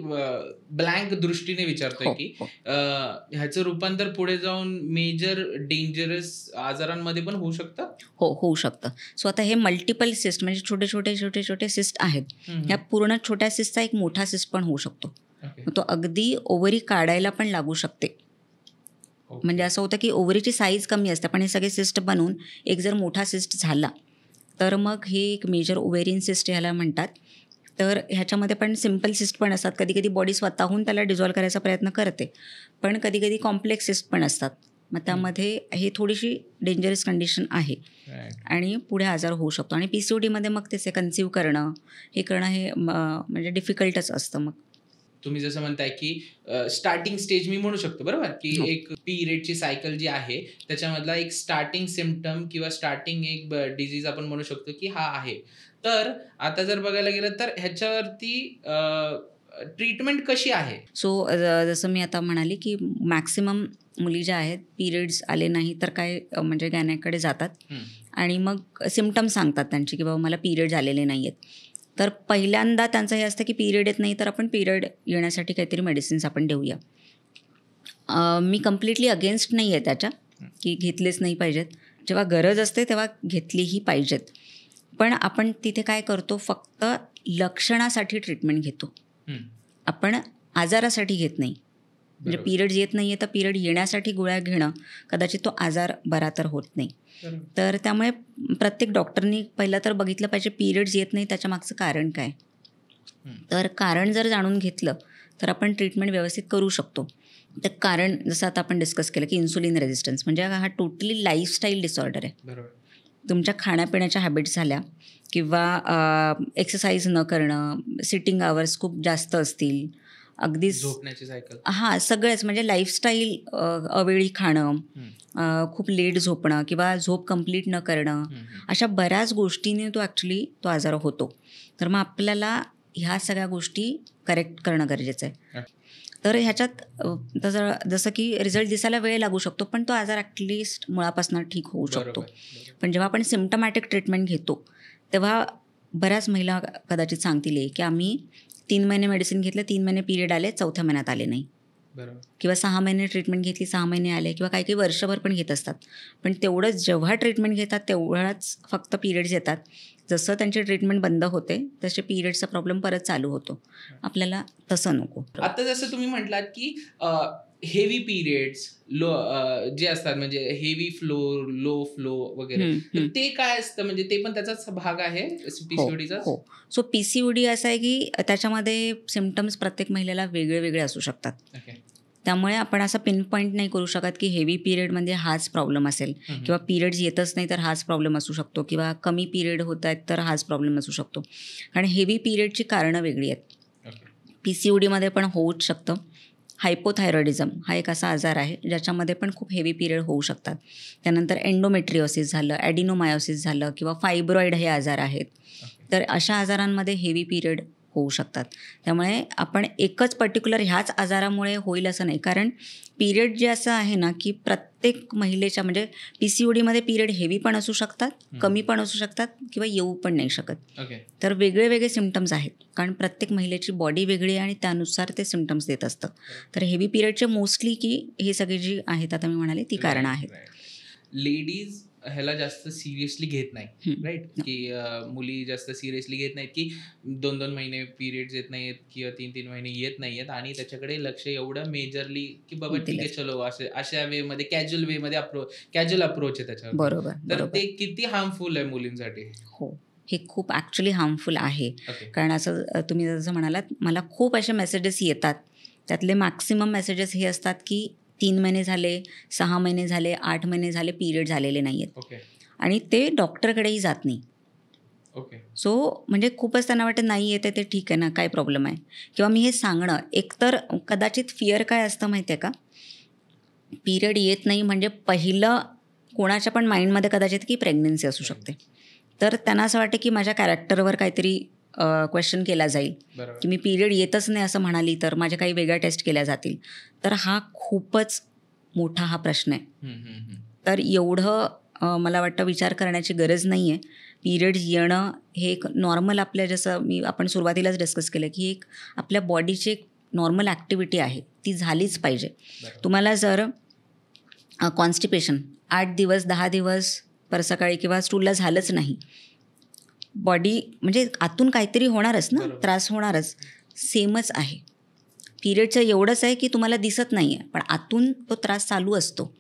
Speaker 2: ब्लँक दृष्टीने विचारतोय की ह्याचं रूपांतर पुढे जाऊन मेजर डेंजरस आजारांमध्ये पण होऊ शकतं.
Speaker 1: होऊ शकतं. सो आता हे मल्टिपल सिस्ट म्हणजे छोटे छोटे छोटे छोटे सिस्ट आहेत, ह्या पूर्ण छोट्या सिस्टचा एक मोठा सिस्ट पण होऊ शकतो. तो अगदी ओव्हरी काढायला पण लागू शकते. म्हणजे असं होतं की ओव्हरीची साईज कमी असते, पण हे सगळे सिस्ट बनवून एक जर मोठा सिस्ट झाला तर मग हे एक मेजर ओव्हेरियन सिस्ट ह्याला म्हणतात. तर ह्याच्यामध्ये पण सिम्पल सिस्ट पण असतात, कधी कधी बॉडी स्वतःहून त्याला डिझॉल्व करायचा प्रयत्न करते, पण कधी कधी कॉम्प्लेक्स सिस्ट पण असतात. मग त्यामध्ये हे थोडीशी डेंजरस कंडिशन आहे आणि पुढे आजार होऊ शकतो. आणि PCODमध्ये मग त्याचे कन्सिव्ह करणं हे म्हणजे डिफिकल्टच असतं. मग
Speaker 2: तुम्ही जसं म्हणताय की स्टार्टिंग स्टेज मी म्हणू शकतो, बरोबर, की एक पिरियडची सायकल जी आहे त्याच्यामधला एक स्टार्टिंग सिम्पटम किंवा स्टार्टिंग एक डिझीज आपण म्हणू शकतो की हा आहे. तर आता जर बघायला गेलं तर ह्याच्यावरती ट्रीटमेंट कशी आहे.
Speaker 1: सो जसं मी आता म्हणाली की मॅक्सिमम मुली ज्या आहेत, पिरियड्स आले नाही तर काय म्हणजे गायनेकडे जातात आणि मग सिम्पटम्स सांगतात त्यांची की बाबा मला पिरियड्स आलेले नाही आहेत. तर पहिल्यांदा त्यांचं हे असतं की पिरियड येत नाही तर आपण पिरियड येण्यासाठी काहीतरी मेडिसिन्स आपण देऊया. मी कम्प्लिटली अगेन्स्ट नाही आहे त्याच्या की घेतलेच नाही पाहिजेत, जेव्हा गरज असते तेव्हा घेतलीही पाहिजेत. पण आपण तिथे काय करतो, फक्त लक्षणासाठी ट्रीटमेंट घेतो, आपण आजारासाठी घेत नाही. म्हणजे पिरियड्स येत नाही आहे तर पिरियड येण्यासाठी गोळ्या घेणं कदाचित तो आजार बरा तर होत नाही. तर त्यामुळे प्रत्येक डॉक्टरनी पहिलं तर बघितलं पाहिजे पिरियड्स येत नाही त्याच्या मागचं कारण काय. तर कारण जर जाणून घेतलं तर आपण ट्रीटमेंट व्यवस्थित करू शकतो. तर कारण जसं आता आपण डिस्कस केलं की इन्सुलिन रेझिस्टन्स म्हणजे हा टोटली लाईफस्टाईल डिसऑर्डर आहे. तुमच्या खाण्यापिण्याच्या हॅबिट्स झाल्या किंवा एक्सरसाइज न करणं, सिटिंग आवर्स खूप जास्त असतील, अगदीच
Speaker 2: झोपण्याची सायकल,
Speaker 1: हां सगळंच म्हणजे लाईफस्टाईल, अवेळी खाणं, खूप लेट झोपणं किंवा झोप कंप्लीट न करणं, अशा बऱ्याच गोष्टींनी तो ॲक्च्युली तो आजार होतो. तर मग आपल्याला ह्या सगळ्या गोष्टी करेक्ट करणं गरजेचं आहे. तर ह्याच्यात जसं की रिझल्ट दिसायला वेळ लागू शकतो, पण तो आजार ॲटलिस्ट मुळापासून ठीक होऊ शकतो. पण जेव्हा आपण सिम्पटमॅटिक ट्रीटमेंट घेतो तेव्हा बऱ्याच महिला कदाचित सांगतील की आम्ही 3 महिने मेडिसिन घेतलं, 3 महिने पिरियड आले, 4थ्या महिन्यात आले नाही, किंवा 6 महिने ट्रीटमेंट घेतली, 6 महिने आले, किंवा काही काही वर्षभर पण घेत असतात. पण तेवढंच जेव्हा ट्रीटमेंट घेतात तेवढाच फक्त पिरियड्स येतात. जसं त्यांची ट्रीटमेंट बंद होते तसे पिरियड्सचा प्रॉब्लेम परत चालू होतो. आपल्याला तसं नको.
Speaker 2: आता जसं तुम्ही म्हटलात की हेवी पिरियड्स जे असतात, म्हणजे हेवी फ्लो, लो फ्लो वगैरे, ते काय असतं? म्हणजे ते पण त्याचाच भाग आहे पीसीओडीचा?
Speaker 1: हो. सो पीसीओडी असं आहे की त्याच्यामध्ये सिम्पटम्स प्रत्येक महिलेला वेगळे वेगळे असू शकतात. त्यामुळे आपण असं पिन पॉईंट नाही करू शकत की हेवी पिरियडमध्ये हाच प्रॉब्लेम असेल, किंवा पिरियड्स येतच नाही तर हाच प्रॉब्लेम असू शकतो, किंवा कमी पिरियड होत आहेत तर हाच प्रॉब्लेम असू शकतो. कारण हेवी पिरियडची कारणं वेगळी आहेत. पीसीओडीमध्ये पण होऊच शकतं. हायपोथायरॉइडिझम हा एक असा आजार आहे ज्याच्यामध्ये पण खूप हेवी पिरियड होऊ शकतात. त्यानंतर एंडोमेट्रिओसिस झालं, ॲडिनोमायोसिस झालं, किंवा फायब्रॉईड हे आजार आहेत. तर अशा आजारांमध्ये हेवी पिरियड होऊ शकतात. त्यामुळे आपण एकच पर्टिक्युलर ह्याच आजारामुळे होईल असं नाही, कारण पिरियड जे असं आहे ना की प्रत्येक महिलेच्या, म्हणजे पीसीओडीमध्ये पिरियड हेवी पण असू शकतात, कमी पण असू शकतात, किंवा येऊ पण नाही शकत. तर वेगळे वेगळे सिम्पटम्स आहेत, कारण प्रत्येक महिलेची बॉडी वेगळी आहे आणि त्यानुसार ते सिम्पटम्स देत असतं. तर हेवी पिरियडचे मोस्टली की हे सगळी जी आहेत आता मी म्हणाले ती कारणं आहेत.
Speaker 2: लेडीज ह्याला जास्त सिरियसली घेत नाही, राईट? की मुली जास्त सिरियसली घेत नाहीत की 2-2 महिने पिरियड्स येत नाहीत किंवा 3-3 महिने येत नाहीयेत, आणि त्याच्याकडे लक्ष एवढं मेजरली की बाबा ठीक आहे चलो अशा वे मध्ये कॅज्युअल वे मध्ये कॅज्युअल अप्रोच आहे त्याच्यावर.
Speaker 1: बरोबर.
Speaker 2: तर ते किती हार्मफुल आहे मुलींसाठी?
Speaker 1: हो, हे खूप ॲक्च्युली हार्मफुल आहे. कारण असं तुम्ही जसं म्हणालात, मला खूप असे मेसेजेस येतात, त्यातले मॅक्सिमम मेसेजेस हे असतात की 3 महिने झाले, 6 महिने झाले, 8 महिने झाले, पिरियड झालेले नाही आहेत, आणि ते डॉक्टरकडेही जात नाही. सो म्हणजे खूपच त्यांना वाटतं नाही येते ते ठीक आहे ना, काय प्रॉब्लेम आहे, किंवा मी हे सांगणं. एकतर कदाचित फिअर काय असतं माहिती आहे का, पिरियड येत नाही म्हणजे पहिलं कोणाच्या पण माइंडमध्ये कदाचित की प्रेग्नन्सी असू शकते. तर त्यांना असं वाटतं की माझ्या कॅरेक्टरवर काहीतरी क्वेश्चन केला जाईल, की मी पिरियड येतच नाही असं म्हणाली तर माझ्या काही वेगळ्या टेस्ट केल्या जातील. तर हा खूपच मोठा हा प्रश्न आहे. तर एवढं मला वाटतं विचार करण्याची गरज नाही आहे. पिरियड्स येणं हे एक नॉर्मल, आपल्या जसं आपण सुरुवातीलाच डिस्कस केलं की एक आपल्या बॉडीची एक नॉर्मल ॲक्टिव्हिटी आहे, ती झालीच पाहिजे. तुम्हाला जर कॉन्स्टिपेशन 8 दिवस 10 दिवस पर सकाळी किंवा स्टूलला झालंच नाही, बॉडी म्हणजे आतून काहीतरी होणारच ना, त्रास होणारच. सेमच आहे पिरियडचं, एवढंच आहे की तुम्हाला दिसत नाही आहे पण आतून तो त्रास चालू असतो.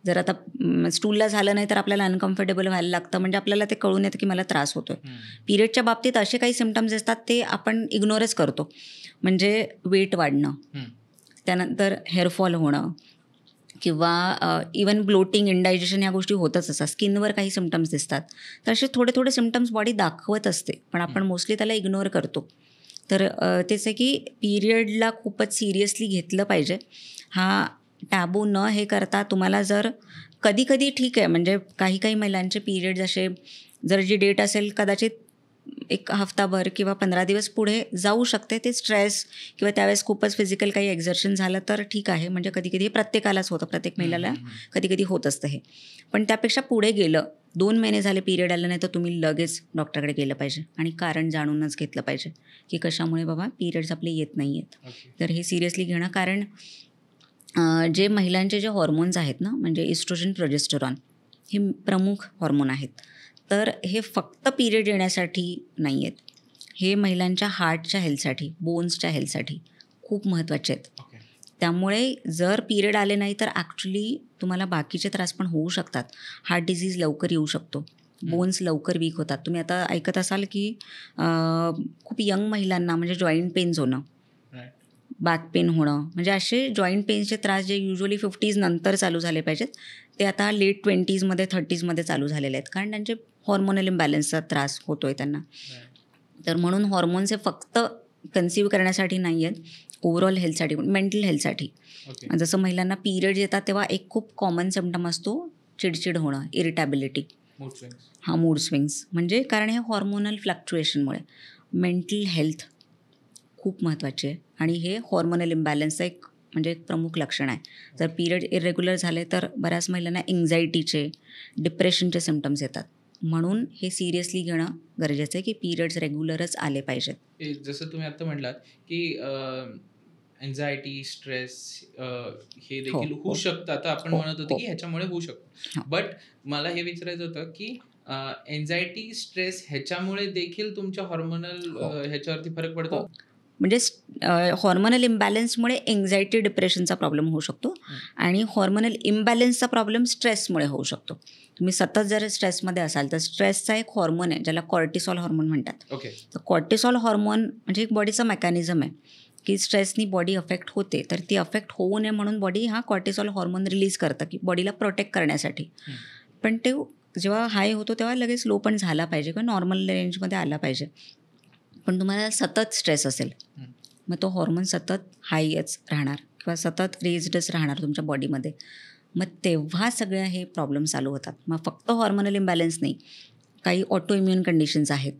Speaker 1: जर आता स्टूलला झालं नाही तर आपल्याला अनकम्फर्टेबल व्हायला लागतं, म्हणजे आपल्याला ते कळून येतं की मला त्रास होतो आहे. पिरियडच्या बाबतीत असे काही सिम्पटम्स असतात ते आपण इग्नोरच करतो, म्हणजे वेट वाढणं, त्यानंतर हेअरफॉल होणं, किंवा इवन ब्लोटिंग, इंडायजेशन, ह्या गोष्टी होतच असतात. स्किनवर काही सिम्पटम्स दिसतात. तर असे थोडे थोडे सिम्पटम्स बॉडी दाखवत असते, पण आपण मोस्टली त्याला इग्नोर करतो. तर तेच आहे की पिरियडला खूपच सिरियसली घेतलं पाहिजे. हा टॅबू न हे करता तुम्हाला जर कधी कधी ठीक आहे, म्हणजे काही काही महिलांचे पिरियड्स असे, जर जी डेट असेल कदाचित एक हफ्ताभर किंवा 15 दिवस पुढे जाऊ शकते. ते स्ट्रेस किंवा त्यावेळेस खूपच फिजिकल काही एक्झर्शन झालं तर ठीक आहे, म्हणजे कधी कधी हे प्रत्येकालाच होतं, प्रत्येक महिलाला कधी कधी होत असतं हे. पण त्यापेक्षा पुढे गेलं, 2 महिने झाले पिरियड आलं नाही तर तुम्ही लगेच डॉक्टरकडे गेलं पाहिजे आणि कारण जाणूनच घेतलं पाहिजे की कशामुळे बाबा पिरियड्स आपले येत नाही आहेत. तर हे सिरियसली घेणं, कारण जे महिलांचे जे हॉर्मोन्स आहेत ना, म्हणजे इस्ट्रोजन, प्रोजेस्टेरॉन, हे प्रमुख हॉर्मोन आहेत. तर हे फक्त पिरियड येण्यासाठी नाही आहेत, हे महिलांच्या हार्टच्या हेल्थसाठी, बोन्सच्या हेल्थसाठी खूप महत्त्वाचे आहेत. त्यामुळे जर पिरियड आले नाही तर ॲक्च्युली तुम्हाला बाकीचे त्रास पण होऊ शकतात. हार्ट डिझीज लवकर येऊ शकतो, बोन्स लवकर वीक होतात. तुम्ही आता ऐकत असाल की खूप यंग महिलांना म्हणजे जॉईंट पेन्स होणं, बॅक पेन होणं, म्हणजे असे जॉईंट पेन्सचे त्रास जे युजली 50s नंतर चालू झाले पाहिजेत, ते आता लेट 20sमध्ये 30sमध्ये चालू झालेले आहेत, कारण त्यांचे हॉर्मोनल इम्बॅलन्सचा त्रास होतो आहे त्यांना. तर म्हणून हॉर्मोन्स हे फक्त कन्सिव्ह करण्यासाठी नाही आहेत, ओव्हरऑल हेल्थसाठी पण, मेंटल हेल्थसाठी. जसं महिलांना पिरियड येतात तेव्हा एक खूप कॉमन सिम्पटम असतो चिडचिड होणं, इरिटॅबिलिटी. हां, मूड स्विंग्स. म्हणजे कारण हे हॉर्मोनल फ्लक्च्युएशनमुळे. मेंटल हेल्थ खूप महत्त्वाची आहे आणि हे हॉर्मोनल इम्बॅलन्सचं एक म्हणजे एक प्रमुख लक्षण आहे. जर पिरियड इरेग्युलर झाले तर बऱ्याच महिलांना एन्झायटीचे, डिप्रेशनचे सिम्पटम्स येतात. म्हणून हे सिरियसली घेणं गरजेचं आहे की पिरियड्स रेग्युलरच आले पाहिजेत.
Speaker 2: जसं तुम्ही आता म्हटलात की एन्झायटी, स्ट्रेस हे देखील होऊ शकतं. आता आपण म्हणत होतो की ह्याच्यामुळे होऊ शकतं. बट मला हे विचारायचं होतं की एन्झायटी, स्ट्रेस ह्याच्यामुळे देखील तुमच्या हॉर्मोनल ह्याच्यावरती फरक पडतो.
Speaker 1: म्हणजे हॉर्मोनल इम्बॅलन्समुळे एन्झायटी, डिप्रेशनचा प्रॉब्लेम होऊ शकतो आणि हॉर्मोनल इम्बॅलन्सचा प्रॉब्लेम स्ट्रेसमुळे होऊ शकतो. तुम्ही सतत जर स्ट्रेसमध्ये असाल तर स्ट्रेसचा एक हॉर्मोन आहे ज्याला कॉर्टिसॉल हॉर्मोन म्हणतात. तर कॉर्टिसॉल हॉर्मोन म्हणजे एक बॉडीचा मेकॅनिझम आहे की स्ट्रेसनी बॉडी अफेक्ट होते, तर ती अफेक्ट होऊ नये म्हणून बॉडी हा कॉर्टिसॉल हॉर्मोन रिलीज करतं की बॉडीला प्रोटेक्ट करण्यासाठी. पण ते जेव्हा हाय होतो तेव्हा लगेच लो पण झाला पाहिजे किंवा नॉर्मल रेंजमध्ये आला पाहिजे. पण तुम्हाला सतत स्ट्रेस असेल मग तो हॉर्मोन सतत हायच राहणार किंवा सतत रेज्डच राहणार तुमच्या बॉडीमध्ये. मग तेव्हा सगळ्या हे प्रॉब्लेम चालू होतात. मग फक्त हॉर्मोनल इम्बॅलन्स नाही, काही ऑटो इम्युन कंडिशन्स आहेत.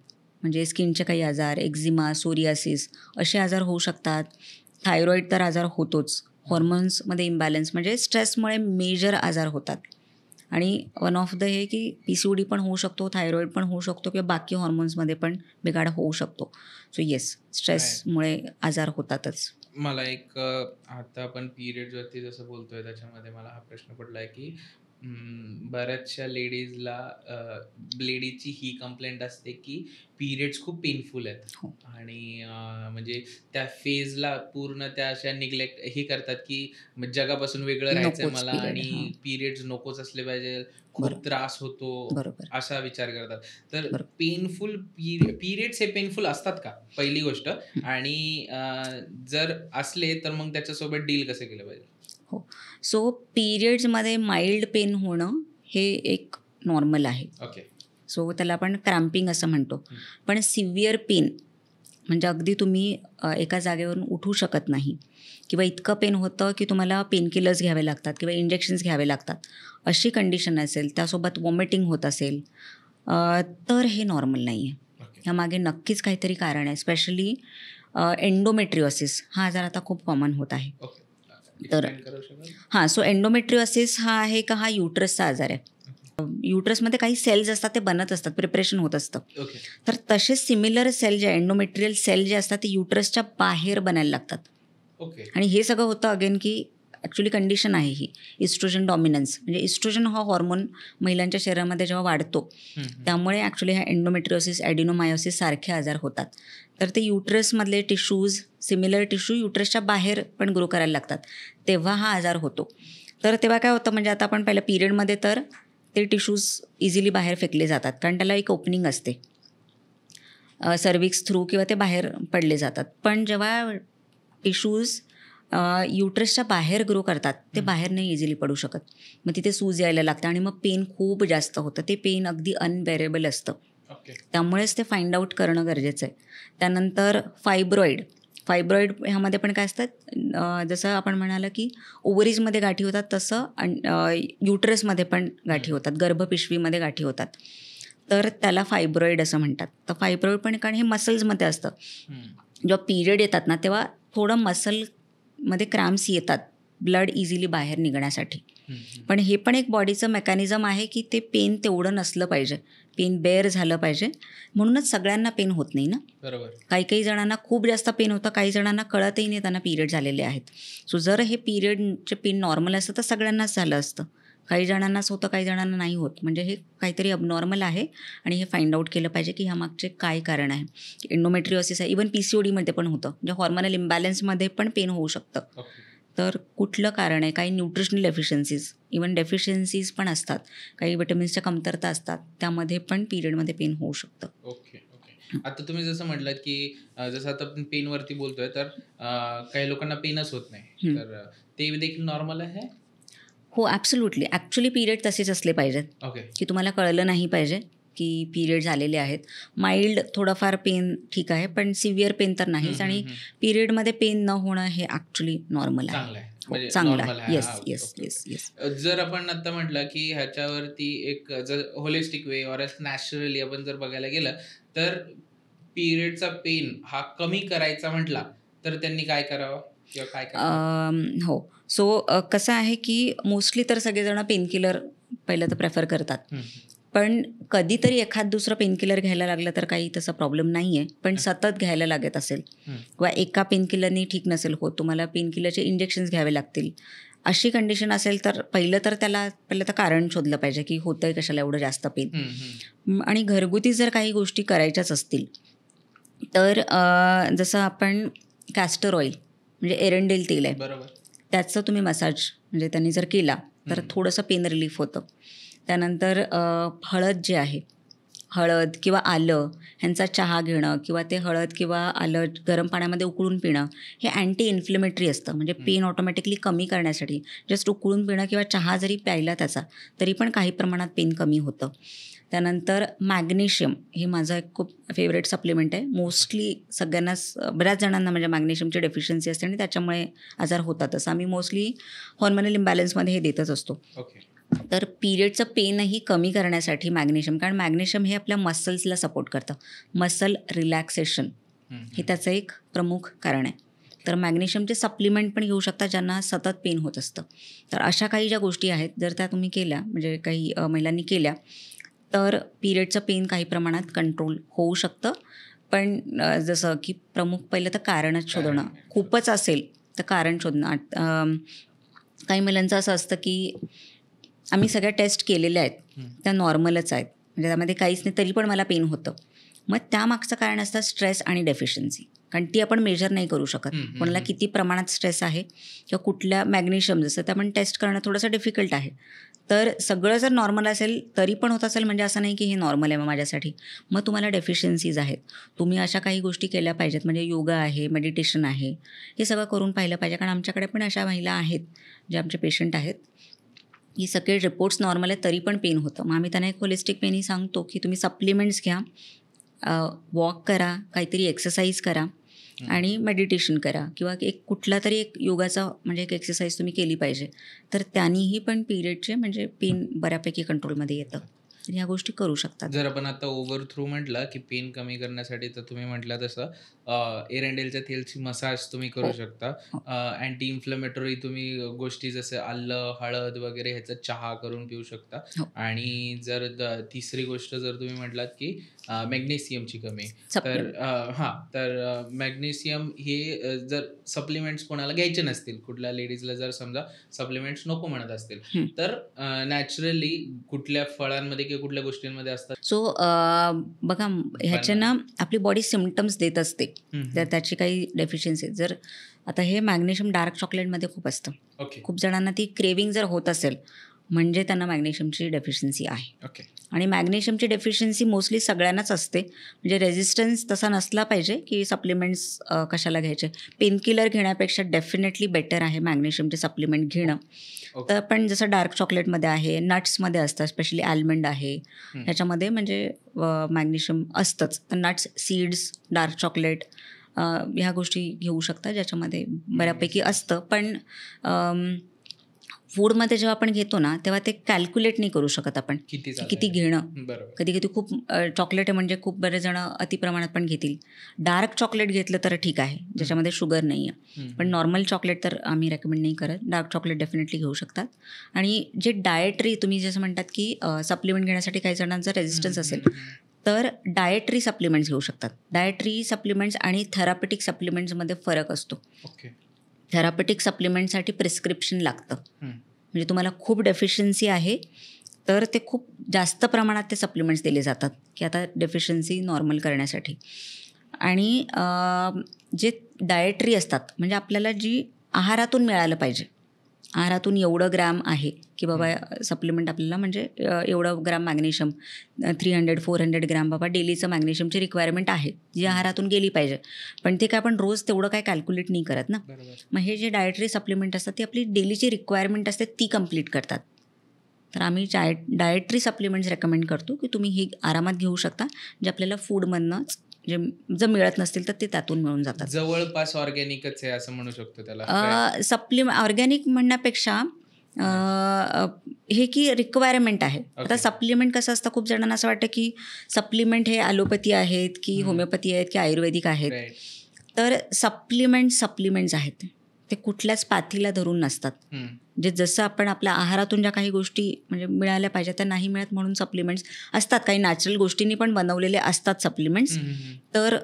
Speaker 1: म्हणजे स्किनचे काही आजार, एक्झिमा, सोरियासिस असे आजार होऊ शकतात. थायरॉईड तर आजार होतोच. हॉर्मोन्समध्ये इम्बॅलन्स म्हणजे स्ट्रेसमुळे मेजर आजार होतात. आणि वन ऑफ द हे की PCOD पण होऊ शकतो, थायरॉईड पण होऊ शकतो किंवा बाकी हॉर्मोन्समध्ये पण बिघाड होऊ शकतो. सो येस, स्ट्रेसमुळे आजार होतातच.
Speaker 2: मला एक आता आपण पिरियडवरती जसं बोलतोय त्याच्यामध्ये मला हा प्रश्न पडला आहे की बऱ्याचशा लेडीजची ही कंप्लेंट असते की पिरियड्स खूप पेनफुल आहेत आणि म्हणजे त्या फेजला पूर्ण त्या अशा निग्लेक्ट हे करतात की जगापासून वेगळं राहायचंय मला आणि पिरियड्स नकोच असले पाहिजे, खूप त्रास होतो, असा विचार करतात. तर पेनफुल पिरियड्स हे पेनफुल असतात का, पहिली गोष्ट, आणि जर असले तर मग त्याच्यासोबत डील कसं केलं पाहिजे?
Speaker 1: हो, सो पिरियड्समध्ये माइल्ड पेन होणं हे एक नॉर्मल आहे. सो त्याला आपण क्रॅम्पिंग असं म्हणतो. पण सिव्हिअर पेन म्हणजे अगदी तुम्ही एका जागेवरून उठू शकत नाही किंवा इतकं पेन होतं की तुम्हाला पेनकिलर्स घ्यावे लागतात किंवा इंजेक्शन्स घ्यावे लागतात, अशी कंडिशन असेल, त्यासोबत वॉमिटिंग होत असेल, तर हे नॉर्मल नाही आहे. ह्यामागे नक्कीच काहीतरी कारण आहे. स्पेशली एंडोमेट्रिओसिस हा आजार आता खूप कॉमन होत आहे. तर हां, सो एंडोमेट्रिओसिस हा आहे का, हा युट्रसचा आजार आहे. युट्रसमध्ये काही सेल्स असतात, ते बनत असतात, प्रिपरेशन होत असतं. तर तसे सिमिलर सेल जे एंडोमेट्रियल सेल जे असतात ते युट्रसच्या बाहेर बनायला लागतात. आणि हे सगळं होतं अगेन की ॲक्च्युली कंडिशन आहे ही इस्ट्रोजन डॉमिनन्स. म्हणजे इस्ट्रोजन हा हॉर्मोन महिलांच्या शरीरामध्ये जेव्हा वाढतो त्यामुळे ॲक्च्युली ह्या एंडोमेट्रिओसिस, ॲडिनोमायोसिस सारखे आजार होतात. तर ते युट्रसमधले टिश्यूज, सिमिलर टिश्यू युट्रसच्या बाहेर पण ग्रो करायला लागतात, तेव्हा हा आजार होतो. तर तेव्हा काय होतं, म्हणजे आता आपण पहिल्या पिरियडमध्ये तर ते टिश्यूज इझिली बाहेर फेकले जातात कारण त्याला एक ओपनिंग असते सर्विक्स थ्रू किंवा ते बाहेर पडले जातात. पण जेव्हा टिश्यूज युट्रसच्या बाहेर ग्रो करतात ते बाहेर नाही इझिली पडू शकत. मग तिथे सूज यायला लागतं आणि मग पेन खूप जास्त होतं. ते पेन अगदी अनबेरेबल असतं. त्यामुळेच ते फाइंड आउट करणं गरजेचं आहे. त्यानंतर फायब्रॉईड ह्यामध्ये पण काय असतात, जसं आपण म्हणालं की ओव्हरीजमध्ये गाठी होतात तसं युट्रसमध्ये पण गाठी होतात, गर्भपिशवीमध्ये गाठी होतात. तर त्याला फायब्रॉईड असं म्हणतात. तर फायब्रॉईड पण कारण हे मसल्समध्ये असतं. जेव्हा पिरियड येतात ना तेव्हा थोडं मसलमध्ये क्रॅम्प्स येतात ब्लड इझिली बाहेर निघण्यासाठी. पण हे पण एक बॉडीचं मेकॅनिझम आहे की ते पेन तेवढं नसलं पाहिजे, पेन बेअर झालं पाहिजे. म्हणूनच सगळ्यांना पेन होत नाही ना. बरोबर. काही जणांना खूप जास्त पेन होतं, काही जणांना कळतही नाही त्यांना पिरियड झालेले आहेत. सो जर हे पिरियडचे पेन नॉर्मल असतं तर सगळ्यांनाच झालं असतं. काही जणांनाच होतं, काही जणांना नाही होत. म्हणजे हे काहीतरी अबनॉर्मल आहे आणि हे फाइंड आउट केलं पाहिजे की ह्यामागचे काय कारण आहे. एंडोमेट्रिओसिस आहे, इवन PCODमध्ये पण होतं, म्हणजे हॉर्मोनल इम्बॅलन्समध्ये पण पेन होऊ शकतं. तर कुठलं कारण आहे, काही न्यूट्रिशनल डेफिशियन्सीज, इवन डेफिशियन्सीज पण असतात, काही विटॅमिन्सच्या कमतरता असतात, त्यामध्ये पण पिरियडमध्ये पेन होऊ शकतं.
Speaker 2: आता तुम्ही जसं म्हटलं की जसं आता आपण पेनवरती बोलतोय तर काही लोकांना पेनच होत नाही, तर ते देखील नॉर्मल आहे? हो,
Speaker 1: ॲब्सोल्युटली. ॲक्च्युली पिरियड तसेच असले पाहिजेत की तुम्हाला कळलं नाही पाहिजे की पिरियड झालेले आहेत, माइल्ड थोडंफार पेन ठीक आहे, पण सिव्हिअर पेन तर नाहीच. आणि पिरियडमध्ये पेन न होणं हे ॲक्च्युली नॉर्मल आहे, चांगलं आहे. Yes yes yes yes.
Speaker 2: जर आपण आता म्हटलं की ह्याच्यावरती एक जर होलिस्टिक वे ऑर नॅचरली आपण जर बघायला गेलं तर पिरियडचा पेन हा कमी करायचा म्हटला तर त्यांनी काय करावं किंवा काय करावं?
Speaker 1: हो, सो कसं आहे की मोस्टली तर सगळेजण पेनकिलर पहिलं तर प्रेफर करतात, पण कधीतरी एखाद दुसरं पेनकिलर घ्यायला लागलं तर काही तसा प्रॉब्लेम नाही आहे. पण सतत घ्यायला लागत असेल किंवा एका पेनकिलरनी ठीक नसेल होत, तुम्हाला पेनकिलरचे इंजेक्शन्स घ्यावे लागतील, अशी कंडिशन असेल तर पहिलं तर कारण शोधलं पाहिजे की होतंय कशाला एवढं जास्त पेन. आणि घरगुती जर काही गोष्टी करायच्याच असतील तर जसं आपण कॅस्टर ऑइल म्हणजे एरंडेल तेल आहे,
Speaker 2: बरोबर,
Speaker 1: त्याचं तुम्ही मसाज म्हणजे त्यांनी जर केला तर थोडंसं पेन रिलीफ होतं. त्यानंतर हळद जे आहे, हळद किंवा आलं ह्यांचा चहा घेणं किंवा ते हळद किंवा आलं गरम पाण्यामध्ये उकळून पिणं हे अँटी इन्फ्लेमेटरी असतं. म्हणजे पेन ऑटोमॅटिकली कमी करण्यासाठी जस्ट उकळून पिणं किंवा चहा जरी प्यायला त्याचा तरी पण काही प्रमाणात पेन कमी होतं. त्यानंतर मॅग्नेशियम हे माझं एक खूप फेवरेट सप्लिमेंट आहे. मोस्टली सगळ्यांनाच, बऱ्याच जणांना म्हणजे मॅग्नेशियमची डेफिशियन्सी असते आणि त्याच्यामुळे आजार होतातच. आम्ही मोस्टली हॉर्मोनल इम्बॅलन्समध्ये हे देतच असतो. तर पिरियडचं पेनही कमी करण्यासाठी मॅग्नेशियम, कारण मॅग्नेशियम हे आपल्या मसल्सला सपोर्ट करतं, मसल रिलॅक्सेशन हे त्याचं एक प्रमुख कारण आहे. तर मॅग्नेशियमचे सप्लिमेंट पण घेऊ शकता ज्यांना सतत पेन होत असतं. तर अशा काही ज्या गोष्टी आहेत जर त्या तुम्ही केल्या, म्हणजे काही महिलांनी केल्या, तर पिरियडचं पेन काही प्रमाणात कंट्रोल होऊ शकतं. पण जसं की प्रमुख पहिलं तर कारणच शोधणं, खूपच असेल तर कारण शोधणं. काही महिलांचं असं असतं की आम्ही सगळ्या टेस्ट केलेल्या आहेत, त्या नॉर्मलच आहेत, म्हणजे त्यामध्ये काहीच नाही तरी पण मला पेन होतं. मग त्यामागचं कारण असतं स्ट्रेस आणि डेफिशियन्सी, कारण ती आपण मेजर नाही करू शकत. कोणाला किती प्रमाणात स्ट्रेस आहे किंवा कुठल्या मॅग्नेशियम जसं ते आपण टेस्ट करणं थोडंसं डिफिकल्ट आहे. तर सगळं जर नॉर्मल असेल तरी पण होत असेल म्हणजे असं नाही की हे नॉर्मल आहे मग माझ्यासाठी, मग तुम्हाला डेफिशियन्सीज आहेत. तुम्ही अशा काही गोष्टी केल्या पाहिजेत, म्हणजे योगा आहे, मेडिटेशन आहे, हे सगळं करून पाहिलं पाहिजे. कारण आमच्याकडे पण अशा महिला आहेत जे आमचे पेशंट आहेत, ही सगळे रिपोर्ट्स नॉर्मल आहेत तरी पण पेन होतं. मग आम्ही त्यांना एक होलिस्टिक पेनही सांगतो की तुम्ही सप्लिमेंट्स घ्या, वॉक करा, काहीतरी एक्सरसाइज करा आणि मेडिटेशन करा किंवा एक कुठला तरी एक योगाचा म्हणजे एक एक्सरसाइज तुम्ही केली पाहिजे. तर त्यांनीही पण पिरियडचे म्हणजे पेन बऱ्यापैकी कंट्रोलमध्ये येतं. ह्या गोष्टी करू शकतात.
Speaker 2: जर आपण आता ओव्हर थ्रू म्हटलं की पेन कमी करण्यासाठी, तर तुम्ही म्हटलं तसं एरंडेलच्या तेलची मसाज तुम्ही करू शकता. अँटी इन्फ्लेमेटरी तुम्ही गोष्टी जसं आलं, हळद वगैरे ह्याचा चहा करून पिऊ शकता. आणि जर तिसरी गोष्ट जर तुम्ही म्हटलात की मॅग्नेशियमची कमी, तर मॅग्नेशियम हे जर सप्लिमेंट्स कोणाला घ्यायचे नसतील, कुठल्या लेडीजला जर समजा सप्लिमेंट्स नको म्हणत असतील, तर नॅचरली कुठल्या फळांमध्ये किंवा कुठल्या गोष्टींमध्ये असतात.
Speaker 1: सो बघा ह्याच्यानं आपली बॉडी सिम्पटम्स देत असते जर त्याची काही डेफिशियन्सी. जर आता हे मॅग्नेशियम डार्क चॉकलेटमध्ये खूप असतं, खूप जणांना ती क्रेविंग जर होत असेल म्हणजे त्यांना मॅग्नेशियमची डेफिशियन्सी आहे. आणि मॅग्नेशियमची डेफिशियन्सी मोस्टली सगळ्यांनाच असते, म्हणजे रेझिस्टन्स तसा नसला पाहिजे की सप्लिमेंट्स कशाला घ्यायचे. पेनकिलर घेण्यापेक्षा डेफिनेटली बेटर आहे मॅग्नेशियमचे सप्लिमेंट घेणं. तर पण जसं डार्क चॉकलेटमध्ये आहे, नट्समध्ये असतं, स्पेशली आल्मंड आहे, ह्याच्यामध्ये म्हणजे मॅग्नेशियम असतंच. तर नट्स, सीड्स, डार्क चॉकलेट ह्या गोष्टी घेऊ शकता ज्याच्यामध्ये बऱ्यापैकी असतं. पण फूडमध्ये जेव्हा आपण घेतो ना तेव्हा ते कॅल्क्युलेट नाही करू शकत आपण किती घेणं. कधी कधी खूप चॉकलेट आहे म्हणजे खूप बरेच जण अतिप्रमाणात पण घेतील. डार्क चॉकलेट घेतलं तर ठीक आहे ज्याच्यामध्ये शुगर नाही आहे, पण नॉर्मल चॉकलेट तर आम्ही रेकमेंड नाही करत. डार्क चॉकलेट डेफिनेटली घेऊ शकतात. आणि जे डाएटरी तुम्ही जसं म्हणतात की सप्लिमेंट घेण्यासाठी काही जणांचा रेझिस्टन्स असेल तर डाएटरी सप्लिमेंट्स घेऊ शकतात. डाएटरी सप्लिमेंट्स आणि थेरापेटिक सप्लिमेंट्समध्ये फरक असतो. थेरापेटिक सप्लिमेंटसाठी प्रिस्क्रिप्शन लागतं, म्हणजे तुम्हाला खूप डेफिशियन्सी आहे तर ते खूप जास्त प्रमाणात ते सप्लिमेंट्स दिले जातात की आता डेफिशियन्सी नॉर्मल करण्यासाठी. आणि जे डाएटरी असतात म्हणजे आपल्याला जी आहारातून मिळालं पाहिजे, आहारातून एवढं ग्रॅम आहे की बाबा सप्लिमेंट आपल्याला म्हणजे एवढं ग्रॅम मॅग्नेशियम 300-400 ग्रॅम बाबा डेलीचं मॅग्नेशियमची रिक्वायरमेंट आहे जी आहारातून गेली पाहिजे. पण ते काय आपण रोज तेवढं काय कॅल्क्युलेट नाही करत ना. मग हे जे डाएटरी सप्लिमेंट असतात ती आपली डेलीची रिक्वायरमेंट असते ती कंप्लीट करतात. तर आम्ही डाएटरी सप्लिमेंट्स रेकमेंड करतो की तुम्ही ही आरामात घेऊ शकता, जे आपल्याला फूडमधनंच जे जर मिळत नसतील तर ते त्यातून मिळून जातात.
Speaker 2: जवळपास ऑर्गॅनिकच आहे असं म्हणू शकतो त्याला.
Speaker 1: ऑर्गॅनिक म्हणण्यापेक्षा हे की रिक्वायरमेंट आहे. आता सप्लिमेंट कसं असतं, खूप जणांना असं वाटतं की सप्लिमेंट हे ॲलोपॅथी आहेत की होमिओपॅथी आहेत की आयुर्वेदिक आहेत. तर सप्लिमेंट्स आहेत ते कुठल्याच पाथीला धरून नसतात. जे जसं आपण आपल्या आहारातून ज्या काही गोष्टी म्हणजे मिळाल्या पाहिजे त्या नाही मिळत म्हणून सप्लिमेंट्स असतात. काही नॅचरल गोष्टींनी पण बनवलेले असतात सप्लिमेंट्स. तर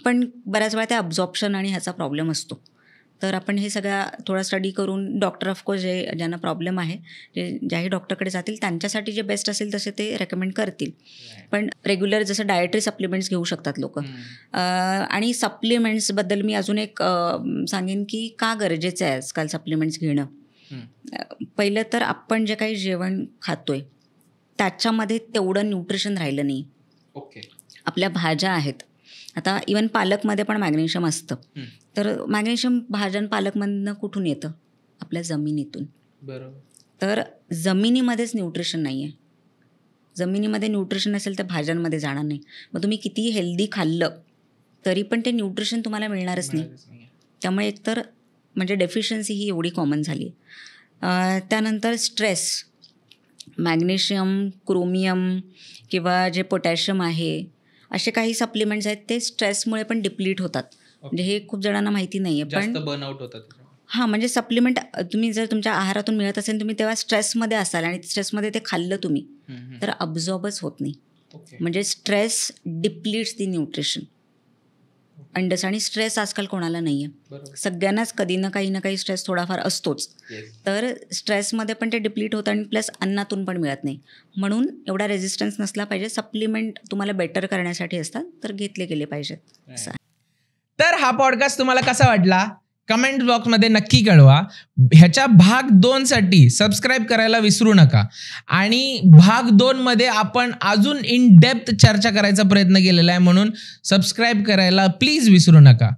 Speaker 1: पण बऱ्याच वेळा ते अब्झॉर्प्शन आणि ह्याचा प्रॉब्लेम असतो. तर आपण हे सगळा थोडा स्टडी करून डॉक्टर ऑफकोर्स ज्यांना प्रॉब्लेम आहे, ज्याही डॉक्टरकडे जातील त्यांच्यासाठी जे बेस्ट असेल तसे ते रेकमेंड करतील. पण रेग्युलर जसं डाएटरी सप्लिमेंट्स घेऊ शकतात लोक. आणि सप्लिमेंट्सबद्दल मी अजून एक सांगेन की का गरजेचं आहे आजकाल सप्लिमेंट्स घेणं. पहिलं तर आपण जे काही जेवण खातोय त्याच्यामध्ये तेवढं न्यूट्रिशन राहिलं नाही. आपल्या भाज्या आहेत, आता इवन पालकमध्ये पण मॅग्नेशियम असतं. तर मॅग्नेशियम भाज्या पालकमधनं कुठून येतं? आपल्या जमिनीतून.
Speaker 2: बरोबर.
Speaker 1: तर जमिनीमध्येच न्यूट्रिशन नाही आहे. जमिनीमध्ये न्यूट्रिशन असेल तर भाज्यांमध्ये जाणार नाही. मग तुम्ही कितीही हेल्दी खाल्लं तरी पण ते न्यूट्रिशन तुम्हाला मिळणारच नाही. त्यामुळे एकतर म्हणजे डेफिशियन्सी ही एवढी कॉमन झाली आहे. त्यानंतर स्ट्रेस, मॅग्नेशियम, क्रोमियम किंवा जे पोटॅशियम आहे असे काही सप्लिमेंट्स आहेत ते स्ट्रेसमुळे पण डिप्लीट होतात. म्हणजे हे खूप जणांना माहिती नाही आहे. पण
Speaker 2: बर्नआउट होतात.
Speaker 1: हां, म्हणजे सप्लिमेंट तुम्ही जर तुमच्या आहारातून मिळत असेल, तुम्ही तेव्हा स्ट्रेसमध्ये असाल आणि स्ट्रेसमध्ये ते खाल्लं तुम्ही तर अब्झॉर्बच होत नाही. म्हणजे स्ट्रेस डिप्लीट्स दी न्यूट्रिशन. आणि स्ट्रेस आजकाल कोणाला नाही आहे. सगळ्यांनाच कधी ना काही स्ट्रेस थोडाफार असतोच. तर स्ट्रेसमध्ये पण ते डिप्लीट होतं आणि प्लस अन्नातून पण मिळत नाही. म्हणून एवढा रेझिस्टन्स नसला पाहिजे. सप्लिमेंट तुम्हाला बेटर करण्यासाठी असतात तर घेतले गेले पाहिजेत.
Speaker 3: तर हा पॉडकास्ट तुम्हाला कसा वाटला कमेंट बॉक्समध्ये नक्की कळवा. ह्याच्या भाग 2 साठी सबस्क्राईब करायला विसरू नका. आणि भाग 2 मध्ये आपण अजून इन डेप्थ चर्चा करायचा प्रयत्न केलेला आहे, म्हणून सबस्क्राईब करायला प्लीज विसरू नका.